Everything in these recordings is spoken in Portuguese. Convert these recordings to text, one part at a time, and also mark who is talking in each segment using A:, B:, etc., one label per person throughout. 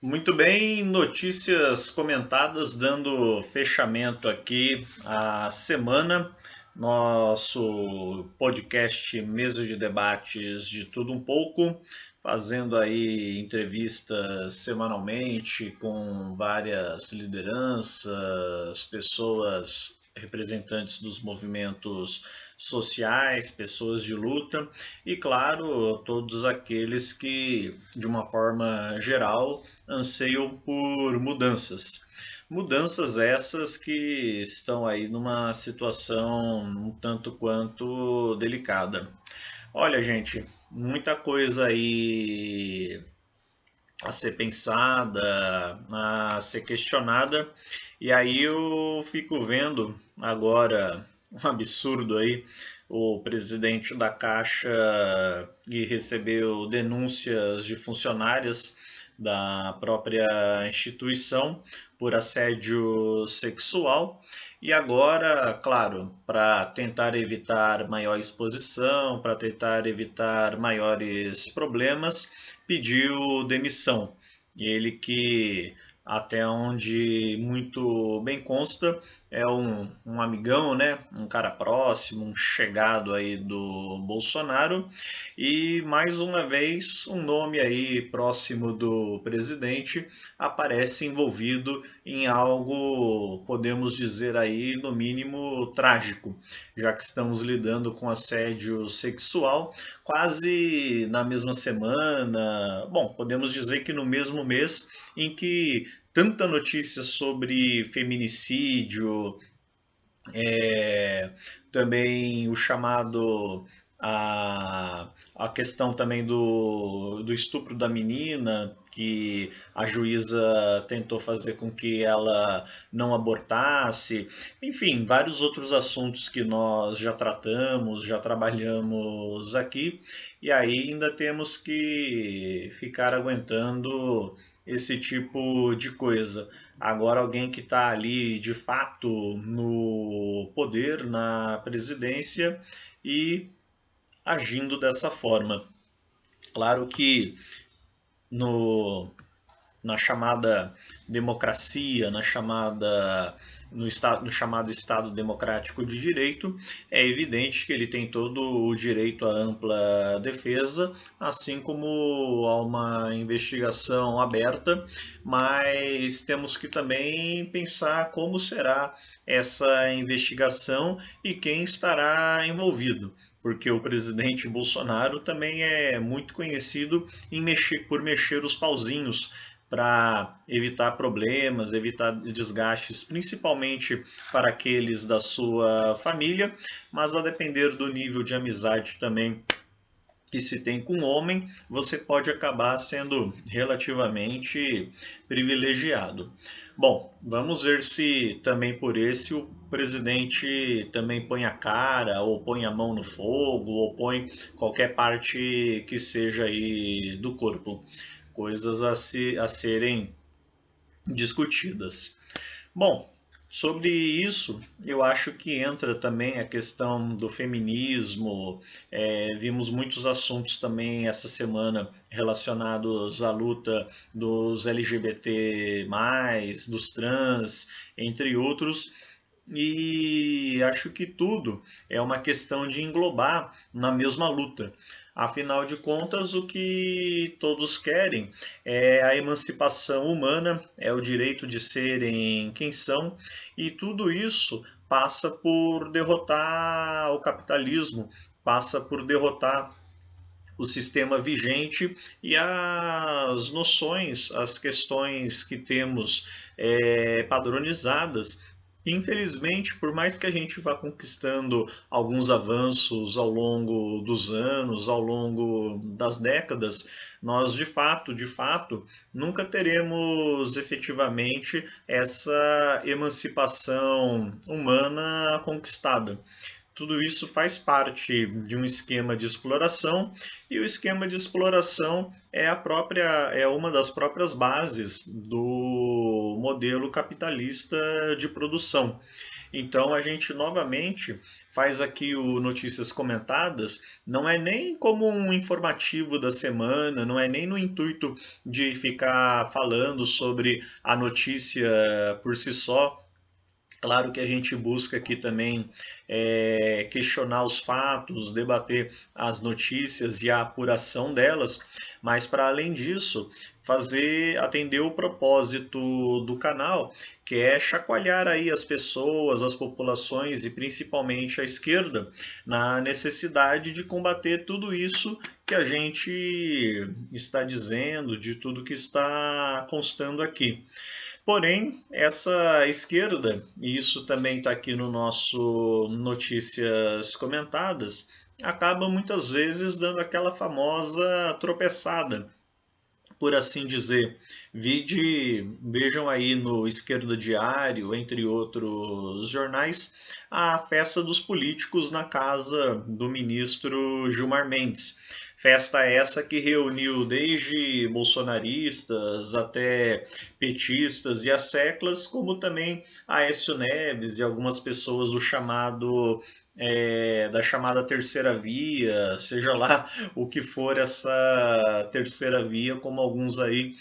A: Muito bem, notícias comentadas, dando fechamento aqui à semana, nosso podcast Mesa de Debates de Tudo Um Pouco, fazendo aí entrevistas semanalmente com várias lideranças, pessoas representantes dos movimentos sociais, pessoas de luta e, claro, todos aqueles que, de uma forma geral, anseiam por mudanças. Mudanças essas que estão aí numa situação um tanto quanto delicada. Olha, gente, muita coisa aí a ser pensada, a ser questionada, e aí eu fico vendo agora um absurdo aí, o presidente da Caixa que recebeu denúncias de funcionárias da própria instituição por assédio sexual. E agora, claro, para tentar evitar maior exposição, para tentar evitar maiores problemas, pediu demissão. Ele que, até onde muito bem consta, é um amigão, né? Um cara próximo, um chegado aí do Bolsonaro. E mais uma vez, um nome aí próximo do presidente aparece envolvido em algo, podemos dizer aí, no mínimo trágico, já que estamos lidando com assédio sexual quase na mesma semana, bom, podemos dizer que no mesmo mês em que tanta notícia sobre feminicídio, também o chamado a questão também do estupro da menina, que a juíza tentou fazer com que ela não abortasse, enfim, vários outros assuntos que nós já tratamos, já trabalhamos aqui, e aí ainda temos que ficar aguentando esse tipo de coisa. Agora, alguém que está ali de fato no poder, na presidência e agindo dessa forma. Claro que no, na chamada democracia, no chamado Estado Democrático de Direito, é evidente que ele tem todo o direito à ampla defesa, assim como a uma investigação aberta, mas temos que também pensar como será essa investigação e quem estará envolvido. Porque o presidente Bolsonaro também é muito conhecido por mexer os pauzinhos para evitar problemas, evitar desgastes, principalmente para aqueles da sua família, mas a depender do nível de amizade também que se tem com o homem, você pode acabar sendo relativamente privilegiado. Bom, vamos ver se também por esse o presidente também põe a cara, ou põe a mão no fogo, ou põe qualquer parte que seja aí do corpo. Coisas a serem discutidas. Bom, sobre isso, eu acho que entra também a questão do feminismo. Vimos muitos assuntos também essa semana relacionados à luta dos LGBT, dos trans, entre outros. E acho que tudo é uma questão de englobar na mesma luta. Afinal de contas, o que todos querem é a emancipação humana, é o direito de serem quem são, e tudo isso passa por derrotar o capitalismo, passa por derrotar o sistema vigente e as noções, as questões que temos padronizadas. Infelizmente, por mais que a gente vá conquistando alguns avanços ao longo dos anos, ao longo das décadas, nós de fato, nunca teremos efetivamente essa emancipação humana conquistada. Tudo isso faz parte de um esquema de exploração e o esquema de exploração é uma das próprias bases do modelo capitalista de produção. Então a gente novamente faz aqui o Notícias Comentadas, não é nem como um informativo da semana, não é nem no intuito de ficar falando sobre a notícia por si só. Claro que a gente busca aqui também questionar os fatos, debater as notícias e a apuração delas, mas para além disso, atender o propósito do canal, que é chacoalhar aí as pessoas, as populações e principalmente a esquerda na necessidade de combater tudo isso que a gente está dizendo, de tudo que está constando aqui. Porém, essa esquerda, e isso também está aqui no nosso Notícias Comentadas, acaba muitas vezes dando aquela famosa tropeçada, por assim dizer. Vejam aí no Esquerda Diário, entre outros jornais, a festa dos políticos na casa do ministro Gilmar Mendes. Festa essa que reuniu desde bolsonaristas até petistas e asseclas, como também Aécio Neves e algumas pessoas do da chamada terceira via, seja lá o que for essa terceira via, como alguns aí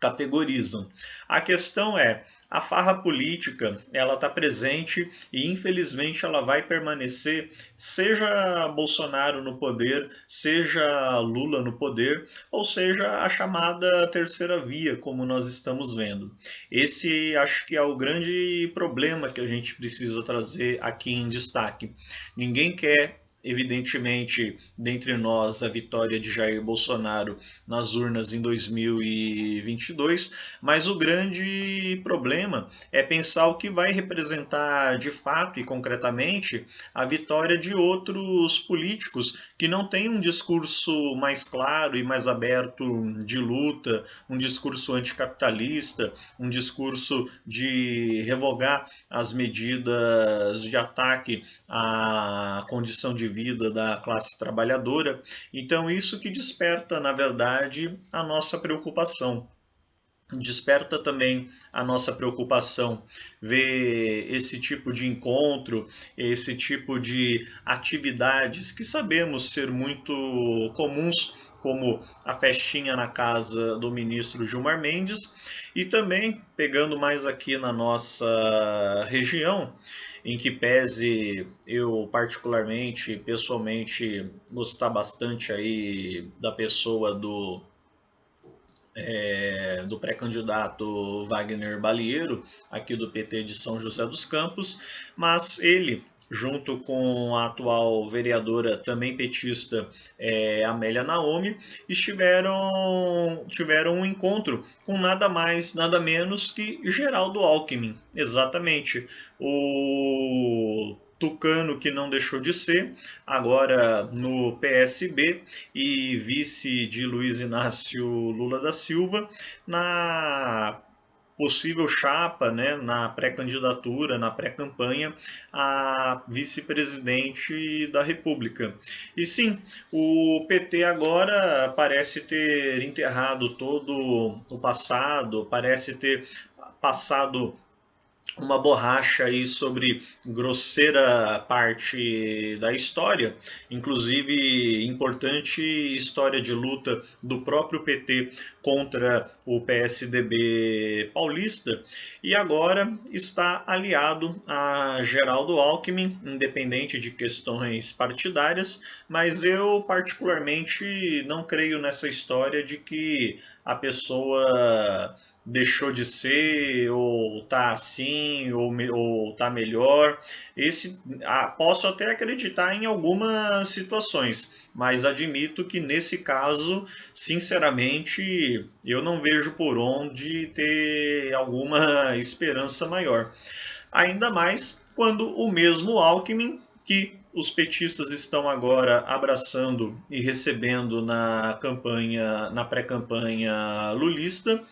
A: categorizam. A questão é, a farra política, ela está presente e infelizmente ela vai permanecer, seja Bolsonaro no poder, seja Lula no poder, ou seja a chamada terceira via, como nós estamos vendo. Esse acho que é o grande problema que a gente precisa trazer aqui em destaque. Ninguém quer, evidentemente, dentre nós, a vitória de Jair Bolsonaro nas urnas em 2022, mas o grande problema é pensar o que vai representar de fato e concretamente a vitória de outros políticos que não têm um discurso mais claro e mais aberto de luta, um discurso anticapitalista, um discurso de revogar as medidas de ataque à condição de vida da classe trabalhadora. Então, isso que desperta, na verdade, a nossa preocupação. Desperta também a nossa preocupação ver esse tipo de encontro, esse tipo de atividades que sabemos ser muito comuns, como a festinha na casa do ministro Gilmar Mendes, e também, pegando mais aqui na nossa região, em que pese eu particularmente, pessoalmente, gostar bastante aí da pessoa do pré-candidato Wagner Balieiro, aqui do PT de São José dos Campos, mas ele, junto com a atual vereadora também petista Amélia Naomi, tiveram um encontro com nada mais, nada menos que Geraldo Alckmin. Exatamente. O tucano que não deixou de ser, agora no PSB e vice de Luiz Inácio Lula da Silva, na possível chapa, né, na pré-candidatura, na pré-campanha, a vice-presidente da República. E sim, o PT agora parece ter enterrado todo o passado, parece ter passado uma borracha aí sobre grosseira parte da história, inclusive importante história de luta do próprio PT contra o PSDB paulista, e agora está aliado a Geraldo Alckmin, independente de questões partidárias, mas eu particularmente não creio nessa história de que a pessoa deixou de ser, ou tá assim, ou tá melhor. Posso até acreditar em algumas situações, mas admito que nesse caso, sinceramente, eu não vejo por onde ter alguma esperança maior. Ainda mais quando o mesmo Alckmin, que os petistas estão agora abraçando e recebendo na pré-campanha lulista,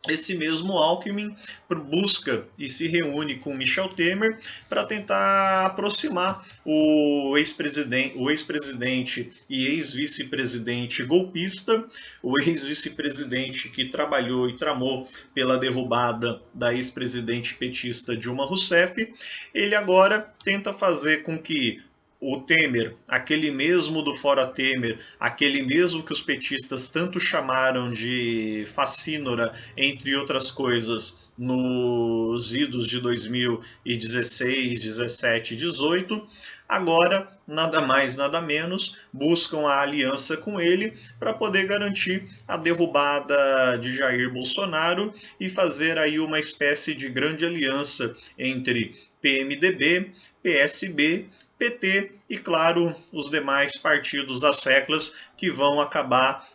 A: esse mesmo Alckmin busca e se reúne com Michel Temer para tentar aproximar o ex-presidente e ex-vice-presidente golpista, o ex-vice-presidente que trabalhou e tramou pela derrubada da ex-presidente petista Dilma Rousseff. Ele agora tenta fazer com que o Temer, aquele mesmo do Fora Temer, aquele mesmo que os petistas tanto chamaram de facínora, entre outras coisas, nos idos de 2016, 17 e 18, agora, nada mais, nada menos, buscam a aliança com ele para poder garantir a derrubada de Jair Bolsonaro e fazer aí uma espécie de grande aliança entre PMDB, PSB, PT e, claro, os demais partidos das seclas que vão acabar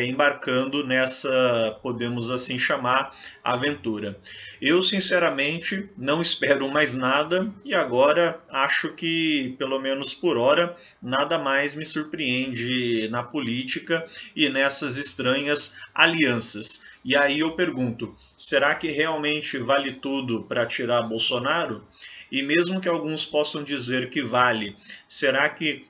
A: embarcando nessa, podemos assim chamar, aventura. Eu, sinceramente, não espero mais nada e agora acho que, pelo menos por hora, nada mais me surpreende na política e nessas estranhas alianças. E aí eu pergunto, será que realmente vale tudo para tirar Bolsonaro? E mesmo que alguns possam dizer que vale, será que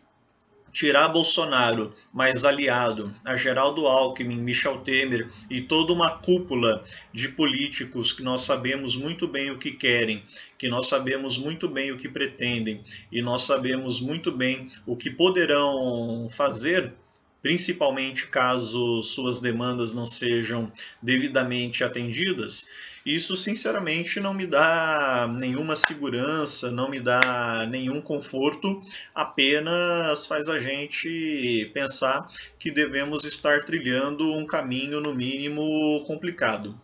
A: tirar Bolsonaro, mais aliado a Geraldo Alckmin, Michel Temer e toda uma cúpula de políticos que nós sabemos muito bem o que querem, que nós sabemos muito bem o que pretendem e nós sabemos muito bem o que poderão fazer, principalmente caso suas demandas não sejam devidamente atendidas, isso sinceramente não me dá nenhuma segurança, não me dá nenhum conforto, apenas faz a gente pensar que devemos estar trilhando um caminho no mínimo complicado.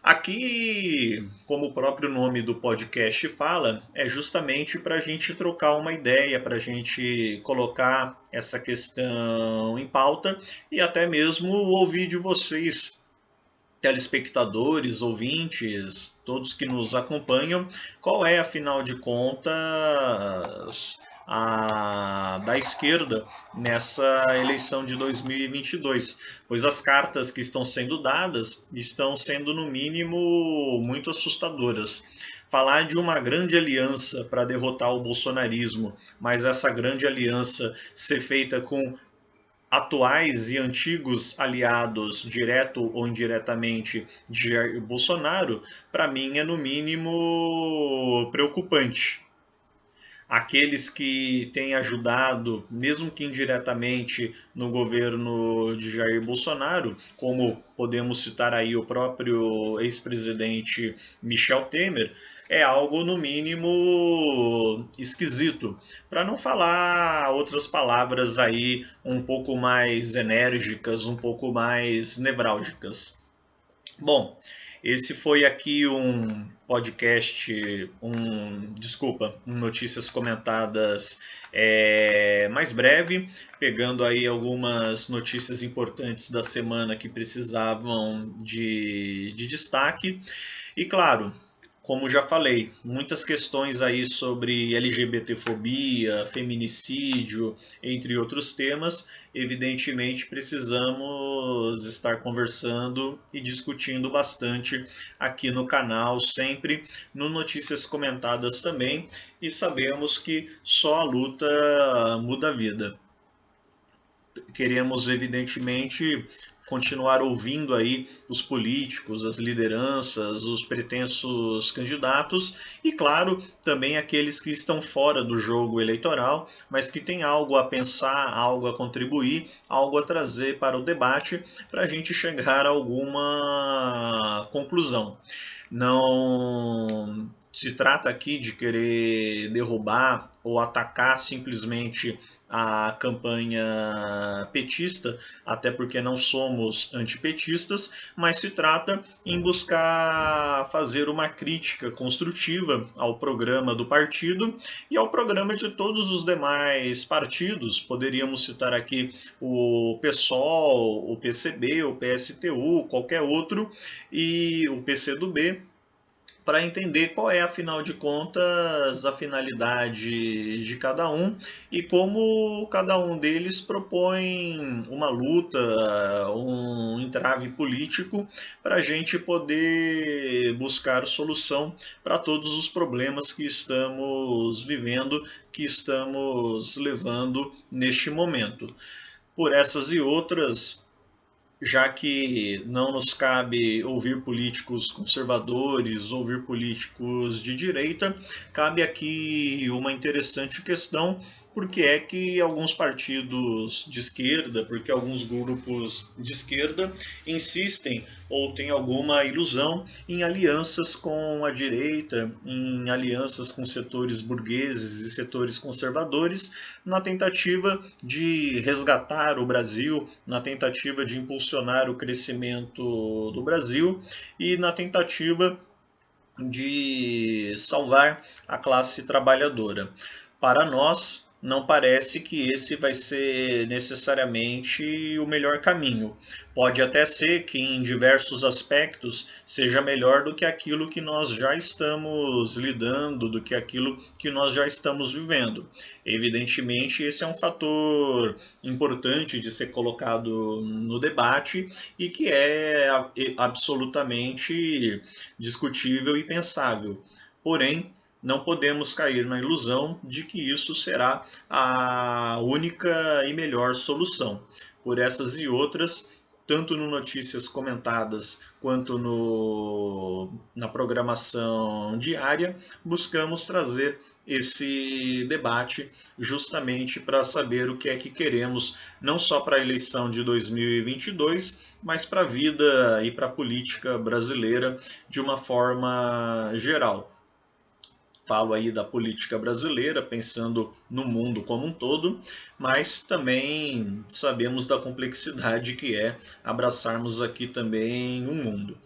A: Aqui, como o próprio nome do podcast fala, é justamente para a gente trocar uma ideia, para a gente colocar essa questão em pauta e até mesmo ouvir de vocês, telespectadores, ouvintes, todos que nos acompanham, qual é, afinal de contas, da esquerda nessa eleição de 2022, pois as cartas que estão sendo dadas estão sendo, no mínimo, muito assustadoras. Falar de uma grande aliança para derrotar o bolsonarismo, mas essa grande aliança ser feita com atuais e antigos aliados, direto ou indiretamente, de Jair Bolsonaro, para mim é no mínimo preocupante. Aqueles que têm ajudado, mesmo que indiretamente, no governo de Jair Bolsonaro, como podemos citar aí o próprio ex-presidente Michel Temer, é algo no mínimo esquisito, para não falar outras palavras aí um pouco mais enérgicas, um pouco mais nevrálgicas. Bom, esse foi aqui um podcast, um Notícias Comentadas mais breve, pegando aí algumas notícias importantes da semana que precisavam de destaque. E claro, como já falei, muitas questões aí sobre LGBTfobia, feminicídio, entre outros temas, evidentemente precisamos estar conversando e discutindo bastante aqui no canal, sempre no Notícias Comentadas também, e sabemos que só a luta muda a vida. Queremos, evidentemente, continuar ouvindo aí os políticos, as lideranças, os pretensos candidatos e, claro, também aqueles que estão fora do jogo eleitoral, mas que têm algo a pensar, algo a contribuir, algo a trazer para o debate, para a gente chegar a alguma conclusão. Não se trata aqui de querer derrubar ou atacar simplesmente a campanha petista, até porque não somos antipetistas, mas se trata em buscar fazer uma crítica construtiva ao programa do partido e ao programa de todos os demais partidos. Poderíamos citar aqui o PSOL, o PCB, o PSTU, qualquer outro, e o PCdoB, para entender qual é, afinal de contas, a finalidade de cada um e como cada um deles propõe uma luta, um entrave político para a gente poder buscar solução para todos os problemas que estamos vivendo, que estamos levando neste momento. Por essas e outras, já que não nos cabe ouvir políticos conservadores, ouvir políticos de direita, cabe aqui uma interessante questão: por que é que alguns partidos de esquerda, porque alguns grupos de esquerda insistem ou têm alguma ilusão em alianças com a direita, em alianças com setores burgueses e setores conservadores, na tentativa de resgatar o Brasil, na tentativa de impulsionar o crescimento do Brasil e na tentativa de salvar a classe trabalhadora. Para nós, não parece que esse vai ser necessariamente o melhor caminho. Pode até ser que em diversos aspectos seja melhor do que aquilo que nós já estamos lidando, do que aquilo que nós já estamos vivendo. Evidentemente, esse é um fator importante de ser colocado no debate e que é absolutamente discutível e pensável. Porém, não podemos cair na ilusão de que isso será a única e melhor solução. Por essas e outras, tanto no Notícias Comentadas quanto na programação diária, buscamos trazer esse debate justamente para saber o que é que queremos, não só para a eleição de 2022, mas para a vida e para a política brasileira de uma forma geral. Falo aí da política brasileira, pensando no mundo como um todo, mas também sabemos da complexidade que é abraçarmos aqui também um mundo.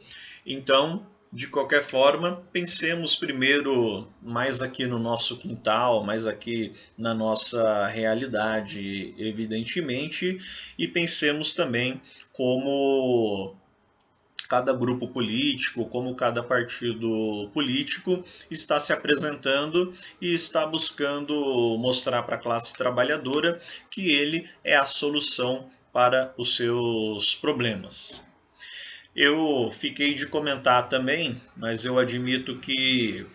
A: Então, de qualquer forma, pensemos primeiro mais aqui no nosso quintal, mais aqui na nossa realidade, evidentemente, e pensemos também como cada grupo político, como cada partido político está se apresentando e está buscando mostrar para a classe trabalhadora que ele é a solução para os seus problemas. Eu fiquei de comentar também, mas eu admito que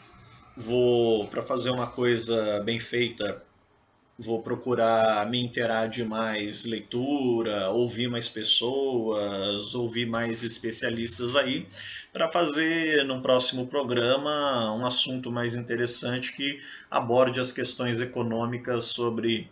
A: para fazer uma coisa bem feita, vou procurar me inteirar de mais leitura, ouvir mais pessoas, ouvir mais especialistas aí, para fazer num próximo programa um assunto mais interessante que aborde as questões econômicas sobre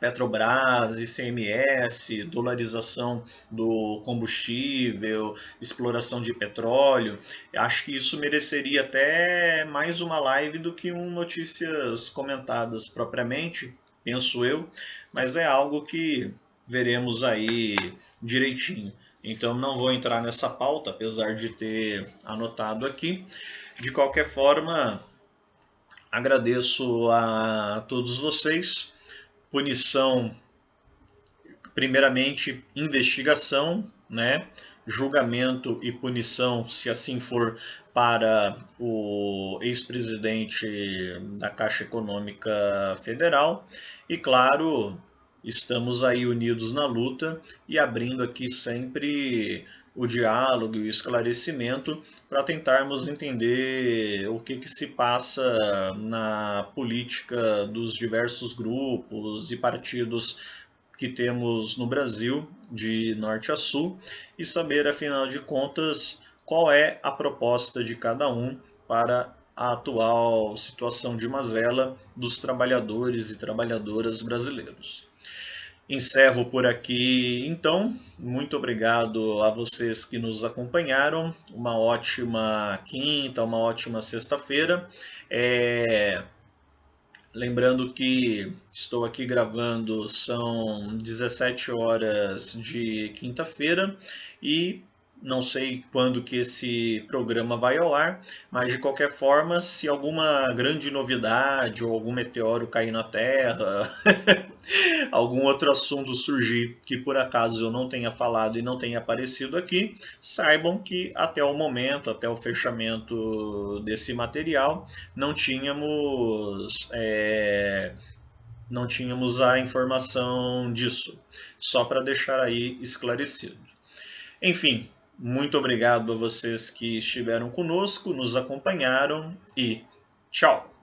A: Petrobras, ICMS, dolarização do combustível, exploração de petróleo. Acho que isso mereceria até mais uma live do que um Notícias Comentadas propriamente, penso eu, mas é algo que veremos aí direitinho. Então não vou entrar nessa pauta, apesar de ter anotado aqui. De qualquer forma, agradeço a todos vocês. Punição, primeiramente, investigação, né? Julgamento e punição, se assim for, para o ex-presidente da Caixa Econômica Federal. E, claro, estamos aí unidos na luta e abrindo aqui sempre o diálogo e o esclarecimento para tentarmos entender o que se passa na política dos diversos grupos e partidos que temos no Brasil, de norte a sul, e saber, afinal de contas, qual é a proposta de cada um para a atual situação de mazela dos trabalhadores e trabalhadoras brasileiros. Encerro por aqui, então. Muito obrigado a vocês que nos acompanharam. Uma ótima quinta, uma ótima sexta-feira. Lembrando que estou aqui gravando, são 17 horas de quinta-feira e não sei quando que esse programa vai ao ar, mas de qualquer forma, se alguma grande novidade ou algum meteoro cair na Terra, algum outro assunto surgir que por acaso eu não tenha falado e não tenha aparecido aqui, saibam que até o momento, até o fechamento desse material, não tínhamos a informação disso, só para deixar aí esclarecido. Enfim, muito obrigado a vocês que estiveram conosco, nos acompanharam e tchau!